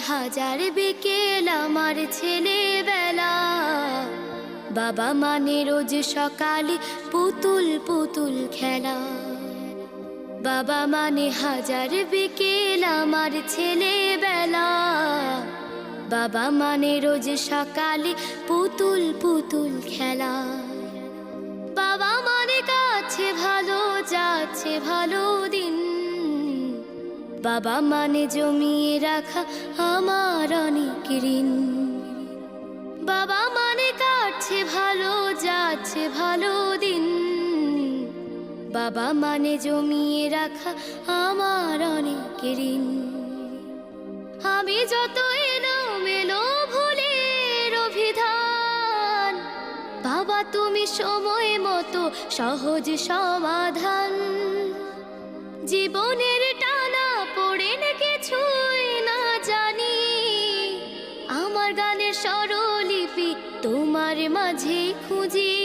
হাজার বিকেল আমার ছেলেবেলা। বাবা মানে রোজ সকালে পুতুল পুতুল খেলা। বাবা মানে হাজার বিকেল আমার ছেলেবেলা। বাবা মানে রোজ সকালে পুতুল পুতুল খেলা। বাবা মানে কাছে ভালো যাচ্ছে ভালো দিন। বাবা মানে জমিয়ে রাখা আমার অনেক ঋণ। বাবা মানে কাটছে ভালো যাচ্ছে ভালো দিন। বাবা মানে জমিয়ে রাখা আমার অনেক ঋণ। আমি যত এলোমেলো ভুলের অভিধান, বাবা তুমি সময় মতো সহজ সমাধান। জীবনের টানা পড়ে কিছুই না জানি, আমার গানের স্বরলিপি তোমার মাঝে খুঁজি।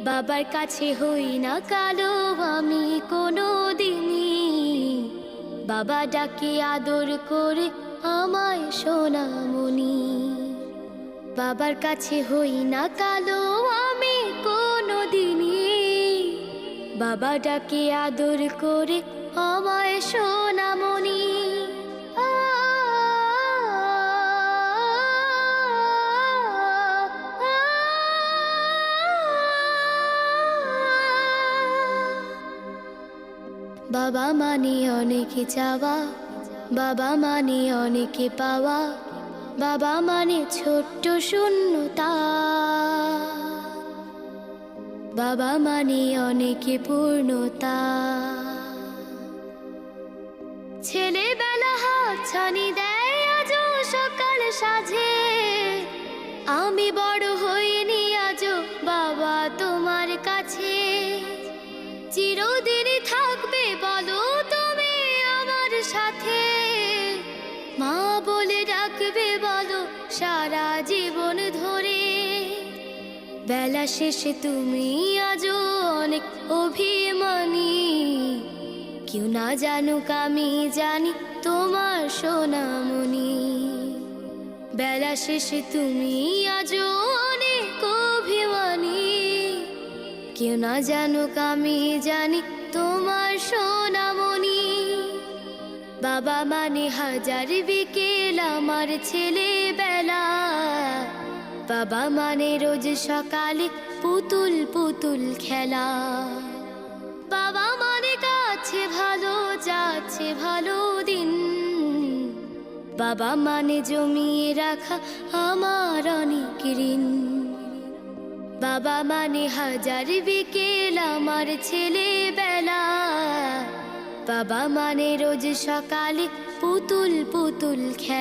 বাবার কাছে হই না কালো আমি কোনো দিনই, বাবা ডাকে আদর করে আমায় সোনামণি। বাবার কাছে হই না কালো আমি কোনো দিনই, বাবা ডাকে আদর করে আমায় সোনামণি। বাবা মানে অনেক চাওয়া, বাবা মানে অনেক পাওয়া। বাবা মানে ছোট্ট শূন্যতা, বাবা মানে অনেক পূর্ণতা। ছেলেবেলা হাতছানি দেয় আজও সকাল সাজে। আমি বড় হইনি আজও বাবা তোমার কাছে। চিরদিনই থাকবে বলো তুমি আমার সাথে, মা বলে ডাকবে বলো সারা জীবন ধরে। বেলা শেষে তুমি আজও অনেক অভিমানী, কেউ না জানুক আমি জানি তোমার সোনামণি। বেলা শেষে তুমি আজও অনেক অভিমানী, কেউ না জানুক আমি জানি তোমার সোনামণি। বাবা মানে হাজার বিকেল আমার ছেলেবেলা। বাবা মানে রোজ সকালে পুতুল পুতুল খেলা। বাবা মানে কাছে ভালো যাচ্ছে ভালো দিন। বাবা মানে জমিয়ে রাখা আমার অনেক ঋণ। বাবা মানে হাজার বিকেল আমার ছেলেবেলা। বাবা মানে রোজ সকালে পুতুল পুতুল খেলা।